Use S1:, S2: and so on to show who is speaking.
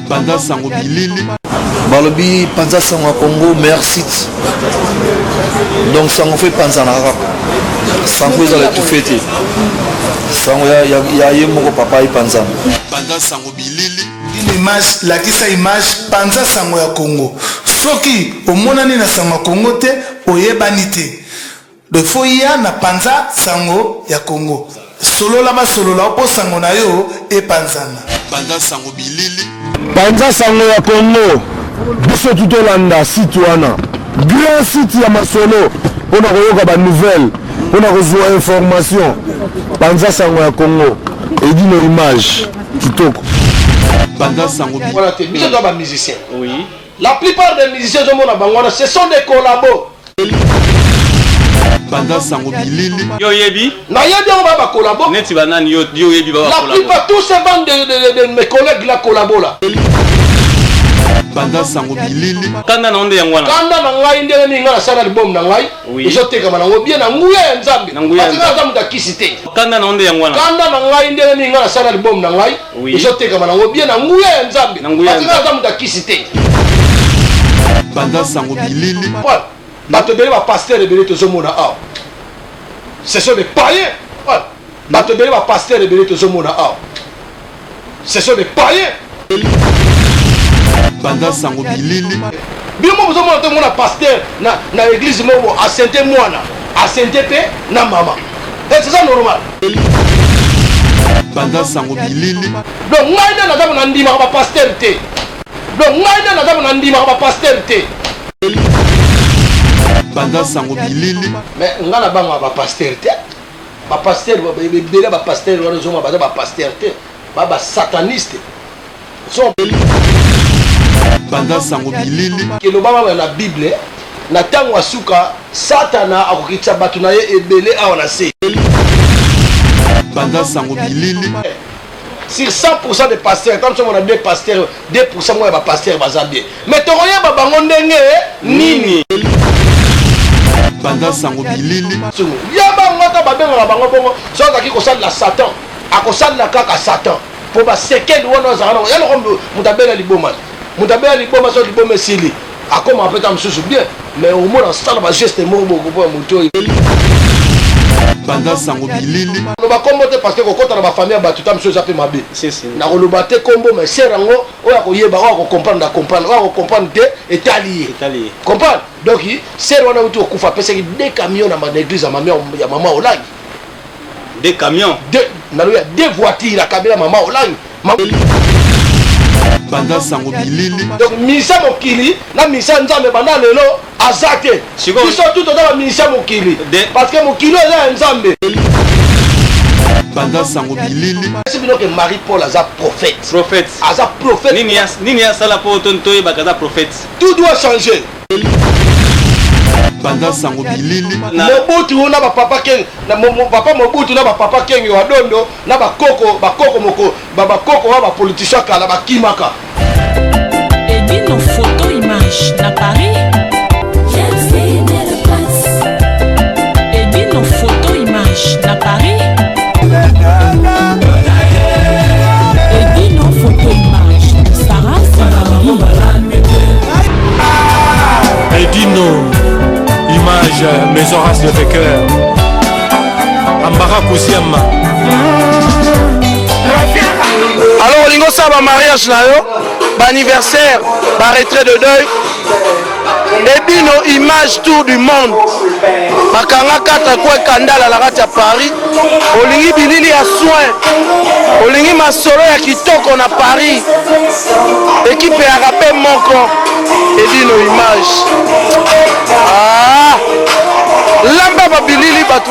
S1: Panza Sango Bilili.
S2: Balobi Panza Sango Congo meilleur site. Donc Sango fait Panza na rap. Sango ezala tout fêté. Sango ya yemoko papa y Panza.
S1: Panza Sango Bilili.
S3: Une image, la kisa image Panza Sango ya Congo. Soki omonani na Sango Congo te oyebani te. De foya na Panza Sango ya Congo. Solo la opo Sango na yo e Panzana.
S1: Panza Sango Bilili.
S4: Panza Sango ya Congo. Biso tutolanda site wana. Grand site ya masolo. Pona koyoka ba nouvelle. Pona kozwa information. Panza Sango ya Congo. Et dit nos images. Kitoko.
S1: Panza Sango Bilili.
S5: Voilà, tu es un musicien.
S6: Oui.
S5: La plupart des musiciens de mon abangwana, ce sont des collabos.
S1: Panza Sango Bilili.
S6: Yo yebi.
S5: Na yebi on va collabo.
S6: Neti banani yo yebi ba
S5: collabo. La plupart tous ces bandes de mes collègues là collabo là.
S1: Panza Sango Bilili.
S6: Kanda na onde yangwana.
S5: Kanda na ngai ndenge ninga na sala album na ngai. Ezoteka manango bien na nguya ya Nzambe. Parce que Nzambe takisite.
S6: Kanda na onde yangwana.
S5: Kanda na ngai ndenge ninga na sala album na ngai. Ezoteka manango bien na nguya ya Nzambe. Parce que Nzambe takisite.
S1: Panza Sango Bilili.
S5: Batobele va pasteur et belé tozomona a. Ce sont des païens. Batobele va pasteur et belé tozomona a. Ce sont des païens.
S1: Panza Sango Bilili.
S5: Bien moi vous avez mon pasteur na église mobo à Saint-Moine, à Saint-Épée na maman. Et c'est ça normal.
S1: Panza Sango Bilili.
S5: Donc ngaïna na dama na ndima ba pasteur té. Donc ngaïna na dama na ndima ba pasteur té.
S1: Panza Sango Bilili.
S5: Mais ngana banga ba pasteur té. Ba pasteur belé ba pasteur wana zoma ba pasteur té. Ba sataniste. Sont
S1: Panza Sango Bilili.
S5: que le baba na Bible na tango asuka satana akokitsa batu na ye ebele awana se.
S1: Panza Sango Bilili.
S5: Sur 100% des pasteurs, comme si on a 2 pasteurs, 2% moi ba pasteur bazabie. Mais to rien ba bango ndenge nini.
S1: Panza Sango Bilili.
S5: Ya bango ta ba benga bango bongo, so zaki ko sala Satan, akosala kaka Satan. Pour ba sekeli wana zana, ya lo mutabela liboma. Mutabela liboma so liboma sili. Akoma apeta msusu bien, mais au moins ça va geste mo beaucoup pour moto.
S1: Panza Sango Bilili.
S5: No ba kombo te parce que kokota na ba famille ba tutam msusu ape mabe.
S6: Si si.
S5: Na koloba te kombo mais serango oya koyeba oya ko comprendre oya ko comprendre te etali. Comprendre? Donc ser wana uti okufa pesa ki 2 camions na l'église ya maman Olangi.
S6: 2 camions.
S5: 2 voitures à kabila maman Olangi.
S1: Panza Sango Bilili.
S5: Donc misa mokili na misa nzambe banda lelo azate. Biso tout dans misa mokili. Parce que mokili est nzambe.
S1: Panza Sango Bilili.
S5: C'est bien que Marie-Paul a prophète.
S6: Prophète.
S5: Aza prophète.
S6: Nini ya sala po tonto e bakaza prophète.
S5: Tout doit changer.
S1: Panza Sango Bilili.
S5: Mobutu na ba papa ken na papa Mobutu na ba papa ken wa dondo na ba koko moko ba koko wa ba politicien kala ba kimaka.
S7: Et dit nos photos images na Paris. Et dit nos photos images na Paris. Et dit nos photos images Sarah
S8: Et dit nos images Maison Race de Becker Ambara Kousiama.
S5: Alors lingo ça ba mariage na yo, ba anniversaire, ba retrait de deuil. Et puis nos images tour du monde. Bakanga kata kwa kandala la kati ya Paris. Olingi bilili ya soin. Olingi masolo ya kitoko na Paris. Équipe ya rapé moko. Et puis nos images. Ah! Lamba ba bilili batu